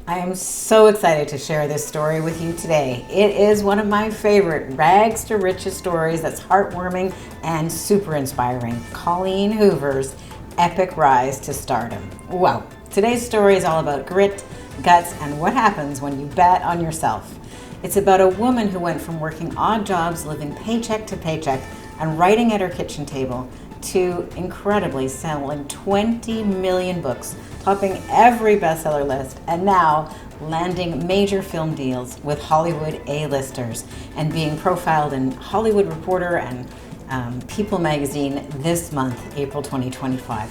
I am so excited to share this story with you today. It is one of my favorite rags to riches stories that's heartwarming and super inspiring. Colleen Hoover's epic rise to stardom. Well, today's story is all about grit, guts, and what happens when you bet on yourself. It's about a woman who went from working odd jobs, living paycheck to paycheck, and writing at her kitchen table to incredibly selling 20 million books, topping every bestseller list, and now landing major film deals with Hollywood A-listers and being profiled in Hollywood Reporter and People Magazine this month, April 2025.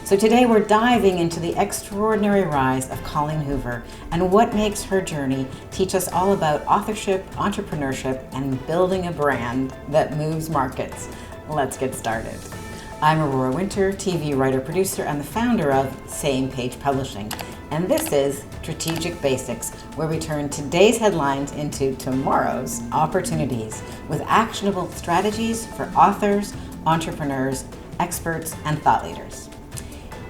So today we're diving into the extraordinary rise of Colleen Hoover and what makes her journey teach us all about authorship, entrepreneurship, and building a brand that moves markets. Let's get started. I'm Aurora Winter, TV writer, producer, and the founder of Same Page Publishing. And this is Strategic Basics, where we turn today's headlines into tomorrow's opportunities with actionable strategies for authors, entrepreneurs, experts, and thought leaders.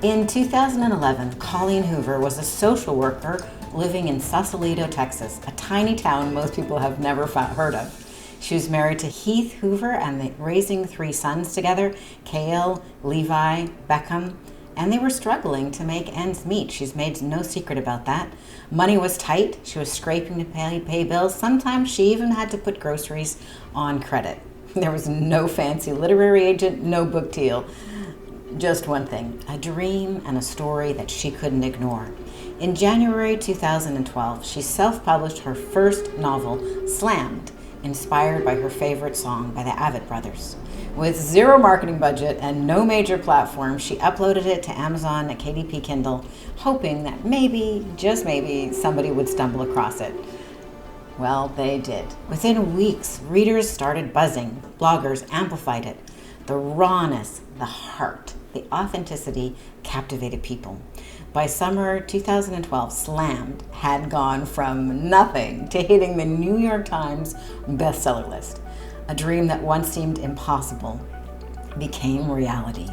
In 2011, Colleen Hoover was a social worker living in Sausalito, Texas, a tiny town most people have never heard of. She was married to Heath Hoover and they raising 3 sons together, Cale, Levi, Beckham, and they were struggling to make ends meet. She's made no secret about that. Money was tight. She was scraping to pay bills. Sometimes she even had to put groceries on credit. There was no fancy literary agent, no book deal. Just one thing, a dream and a story that she couldn't ignore. In January 2012, she self-published her first novel, Slammed, inspired by her favorite song by the Avett Brothers. With zero marketing budget and no major platform, she uploaded it to Amazon at KDP Kindle, hoping that maybe, just maybe, somebody would stumble across it. Well, they did. Within weeks, readers started buzzing. Bloggers amplified it. The rawness, the heart, the authenticity captivated people. By summer 2012, Slammed had gone from nothing to hitting the New York Times bestseller list. A dream that once seemed impossible became reality.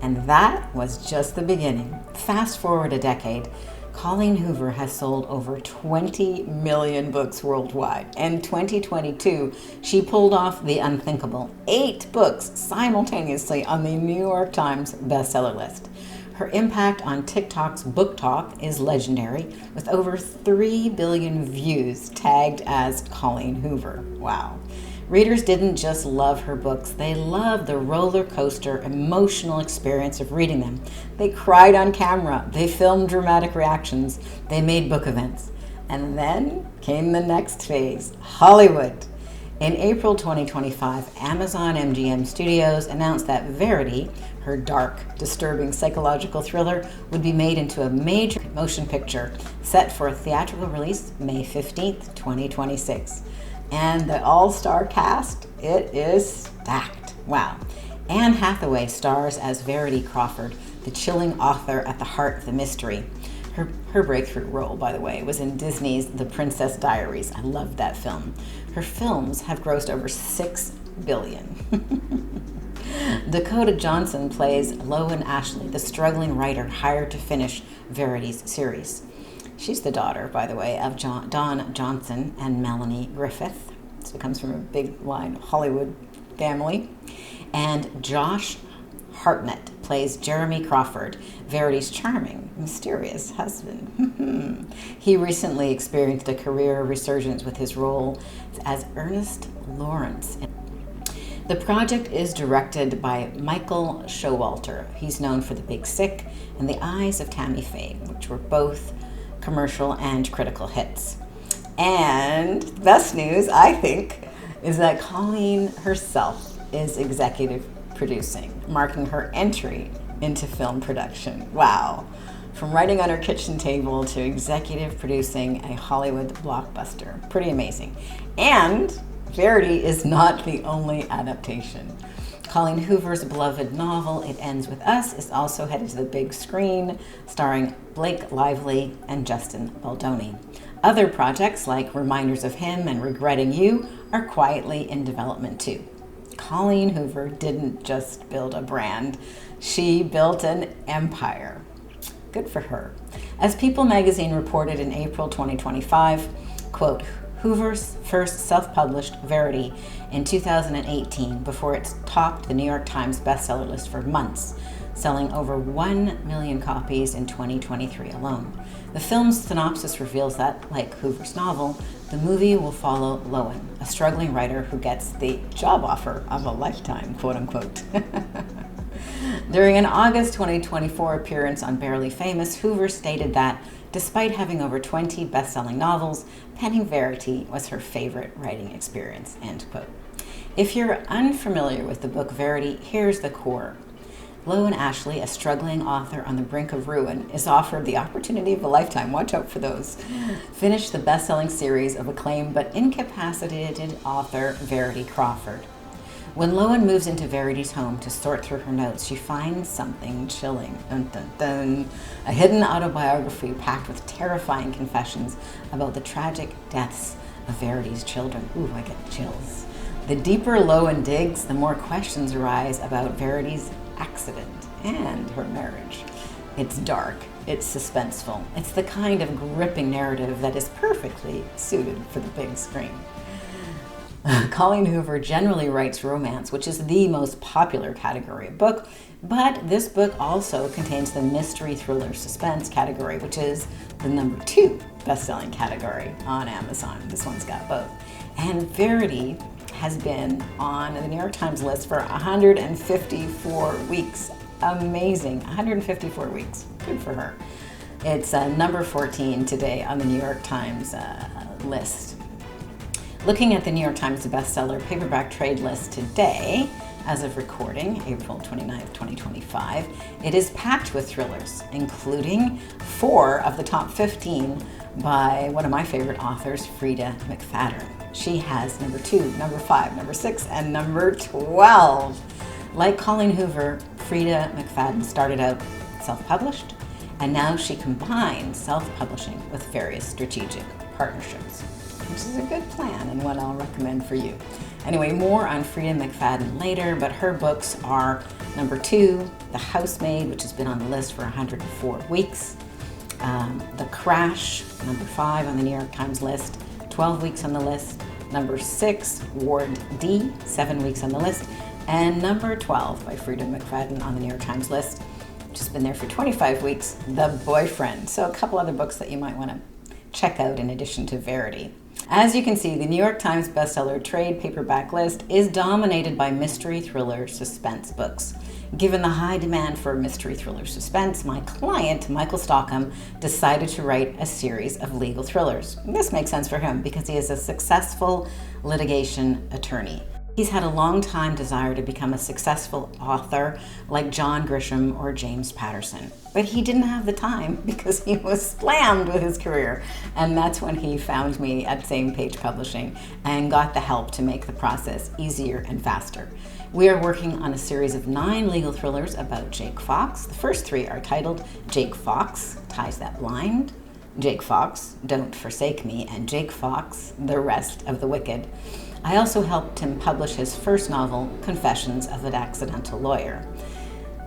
And that was just the beginning. Fast forward a decade, Colleen Hoover has sold over 20 million books worldwide. In 2022, she pulled off the unthinkable: 8 books simultaneously on the New York Times bestseller list. Her impact on TikTok's Book Talk is legendary, with over 3 billion views tagged as Colleen Hoover. Wow. Readers didn't just love her books, they loved the roller coaster emotional experience of reading them. They cried on camera, they filmed dramatic reactions, they made book events. And then came the next phase, Hollywood. In April 2025, Amazon MGM Studios announced that Verity, her dark, disturbing psychological thriller, would be made into a major motion picture set for a theatrical release May 15th, 2026. And the all-star cast, it is stacked. Wow. Anne Hathaway stars as Verity Crawford, the chilling author at the heart of the mystery. Her breakthrough role, by the way, was in Disney's The Princess Diaries. I loved that film. Her films have grossed over $6 billion. Dakota Johnson plays Lowen Ashley, the struggling writer hired to finish Verity's series. She's the daughter, by the way, of Don Johnson and Melanie Griffith. So it comes from a big line Hollywood family. And Josh Hartnett plays Jeremy Crawford, Verity's charming, mysterious husband. He recently experienced a career resurgence with his role as Ernest Lawrence. The project is directed by Michael Showalter. He's known for The Big Sick and The Eyes of Tammy Faye, which were both commercial and critical hits. And the best news, I think, is that Colleen herself is executive producing, marking her entry into film production. Wow. From writing on her kitchen table to executive producing a Hollywood blockbuster. Pretty amazing. And Verity is not the only adaptation. Colleen Hoover's beloved novel, It Ends With Us, is also headed to the big screen, starring Blake Lively and Justin Baldoni. Other projects like Reminders of Him and Regretting You are quietly in development too. Colleen Hoover didn't just build a brand, she built an empire. Good for her. As People magazine reported in April 2025, quote, Hoover's first self-published Verity in 2018 before it topped the New York Times bestseller list for months, selling over 1 million copies in 2023 alone. The film's synopsis reveals that, like Hoover's novel, the movie will follow Lowen, a struggling writer who gets the job offer of a lifetime, quote unquote. During an August 2024 appearance on Barely Famous, Hoover stated that, despite having over 20 best-selling novels, penning Verity was her favorite writing experience, end quote. If you're unfamiliar with the book Verity, here's the core. Lowen Ashley, a struggling author on the brink of ruin, is offered the opportunity of a lifetime. Watch out for those. Finished the best-selling series of acclaimed but incapacitated author Verity Crawford. When Lowen moves into Verity's home to sort through her notes, she finds something chilling. Dun, dun, dun. A hidden autobiography packed with terrifying confessions about the tragic deaths of Verity's children. Ooh, I get chills. The deeper Lowen digs, the more questions arise about Verity's accident and her marriage. It's dark, it's suspenseful, it's the kind of gripping narrative that is perfectly suited for the big screen. Colleen Hoover generally writes romance, which is the most popular category of book, but this book also contains the mystery thriller suspense category, which is the number 2 best-selling category on Amazon. This one's got both. And Verity has been on the New York Times list for 154 weeks. Amazing, 154 weeks. Good for her. It's number 14 today on the New York Times list. Looking at the New York Times bestseller paperback trade list today, as of recording, April 29th, 2025, it is packed with thrillers, including 4 of the top 15 by one of my favorite authors, Freida McFadden. She has number 2, number 5, number 6, and number 12. Like Colleen Hoover, Freida McFadden started out self-published, and now she combines self-publishing with various strategic partnerships, which is a good plan and one I'll recommend for you. Anyway, more on Freida McFadden later, but her books are number 2, The Housemaid, which has been on the list for 104 weeks, The Crash, number 5 on the New York Times list, 12 weeks on the list, number 6, Ward D, 7 weeks on the list, and number 12 by Freida McFadden on the New York Times list, which has been there for 25 weeks, The Boyfriend. So a couple other books that you might want to check out in addition to Verity. As you can see, the New York Times bestseller trade paperback list is dominated by mystery thriller suspense books. Given the high demand for mystery thriller suspense, my client, Michael Stockham, decided to write a series of legal thrillers. This makes sense for him because he is a successful litigation attorney. He's had a long-time desire to become a successful author like John Grisham or James Patterson. But he didn't have the time because he was slammed with his career. And that's when he found me at Same Page Publishing and got the help to make the process easier and faster. We are working on a series of 9 legal thrillers about Jake Fox. The first 3 are titled Jake Fox, Ties That Blind, Jake Fox, Don't Forsake Me, and Jake Fox, The Rest of the Wicked. I also helped him publish his first novel, Confessions of an Accidental Lawyer.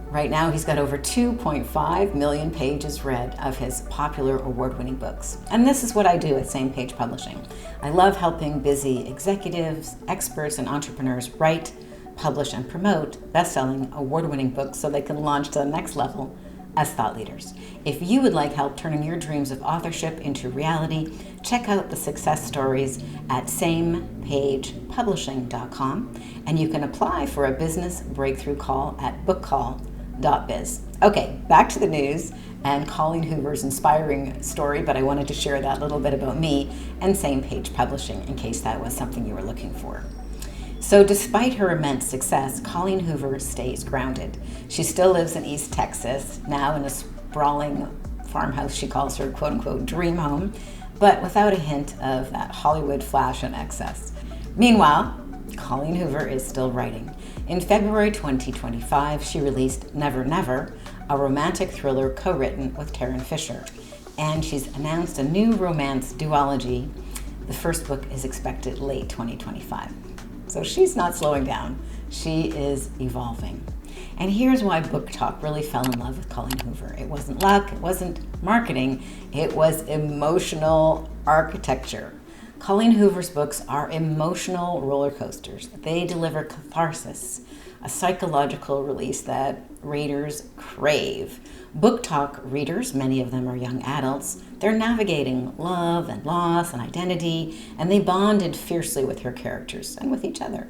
Right now, he's got over 2.5 million pages read of his popular award-winning books. And this is what I do at Same Page Publishing. I love helping busy executives, experts, and entrepreneurs write, publish, and promote best-selling, award-winning books so they can launch to the next level as thought leaders. If you would like help turning your dreams of authorship into reality, check out the success stories at samepagepublishing.com, and you can apply for a business breakthrough call at bookcall.biz. Okay, back to the news and Colleen Hoover's inspiring story, but I wanted to share that little bit about me and Same Page Publishing in case that was something you were looking for. So despite her immense success, Colleen Hoover stays grounded. She still lives in East Texas, now in a sprawling farmhouse she calls her quote-unquote dream home, but without a hint of that Hollywood flash and excess. Meanwhile, Colleen Hoover is still writing. In February 2025, she released Never Never, a romantic thriller co-written with Taryn Fisher, and she's announced a new romance duology. The first book is expected late 2025. So she's not slowing down. She is evolving. And here's why Book Talk really fell in love with Colleen Hoover. It wasn't luck, it wasn't marketing, it was emotional architecture. Colleen Hoover's books are emotional roller coasters. They deliver catharsis, a psychological release that readers crave. Book Talk readers, many of them are young adults, they're navigating love and loss and identity, and they bonded fiercely with her characters and with each other.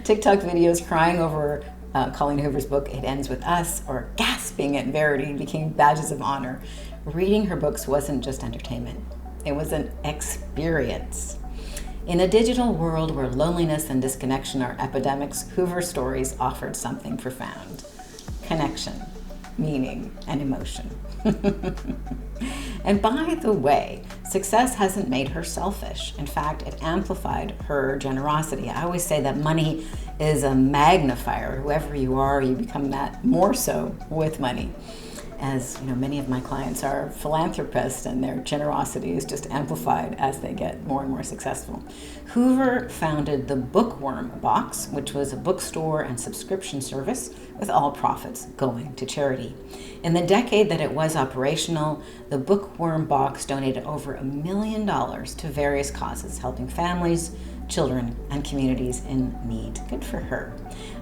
TikTok videos crying over Colleen Hoover's book, It Ends With Us, or gasping at Verity became badges of honor. Reading her books wasn't just entertainment. It was an experience. In a digital world where loneliness and disconnection are epidemics, Hoover's stories offered something profound: connection, meaning, and emotion. And by the way, success hasn't made her selfish. In fact, it amplified her generosity. I always say that money is a magnifier. Whoever you are, you become that more so with money. As you know, many of my clients are philanthropists, and their generosity is just amplified as they get more and more successful. Hoover founded the Bookworm Box, which was a bookstore and subscription service with all profits going to charity. In the decade that it was operational, the Bookworm Box donated over $1 million to various causes, helping families, children, and communities in need. Good for her.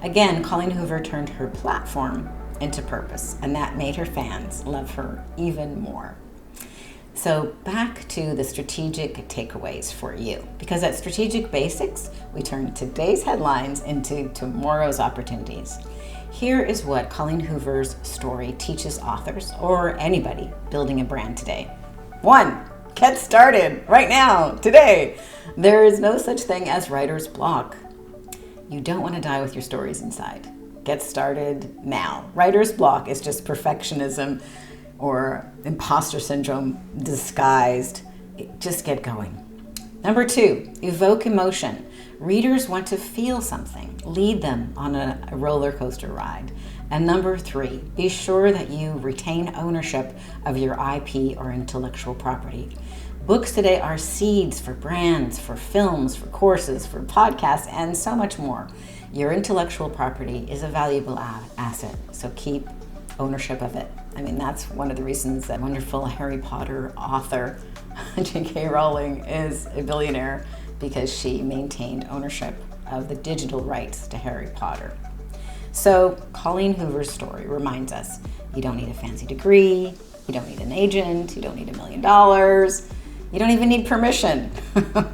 Again, Colleen Hoover turned her platform into purpose, and that made her fans love her even more. So back to the strategic takeaways for you, because at Strategic Basics, we turn today's headlines into tomorrow's opportunities. Here is what Colleen Hoover's story teaches authors, or anybody building a brand today. 1, get started right now, today. There is no such thing as writer's block. You don't want to die with your stories inside. Get started now. Writer's block is just perfectionism or imposter syndrome disguised. Just get going. Number 2, evoke emotion. Readers want to feel something. Lead them on a roller coaster ride. And number 3, be sure that you retain ownership of your IP or intellectual property. Books today are seeds for brands, for films, for courses, for podcasts, and so much more. Your intellectual property is a valuable asset, so keep ownership of it. I mean, that's one of the reasons that wonderful Harry Potter author J.K. Rowling is a billionaire, because she maintained ownership of the digital rights to Harry Potter. So Colleen Hoover's story reminds us, you don't need a fancy degree, you don't need an agent, you don't need $1 million, you don't even need permission,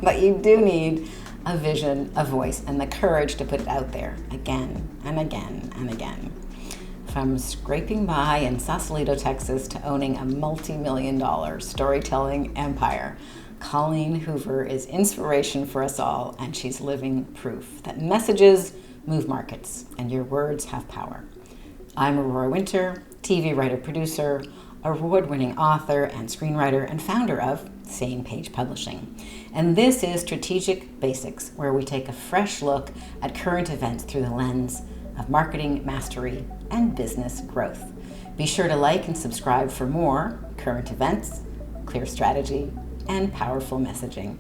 but you do need a vision, a voice, and the courage to put it out there again and again and again. From scraping by in Sausalito, Texas, to owning a multi-million-dollar storytelling empire, Colleen Hoover is inspiration for us all, and she's living proof that messages move markets and your words have power. I'm Aurora Winter, TV writer-producer, award-winning author and screenwriter, and founder of Same Page Publishing. And this is Strategic Basics, where we take a fresh look at current events through the lens of marketing mastery and business growth. Be sure to like and subscribe for more current events, clear strategy, and powerful messaging.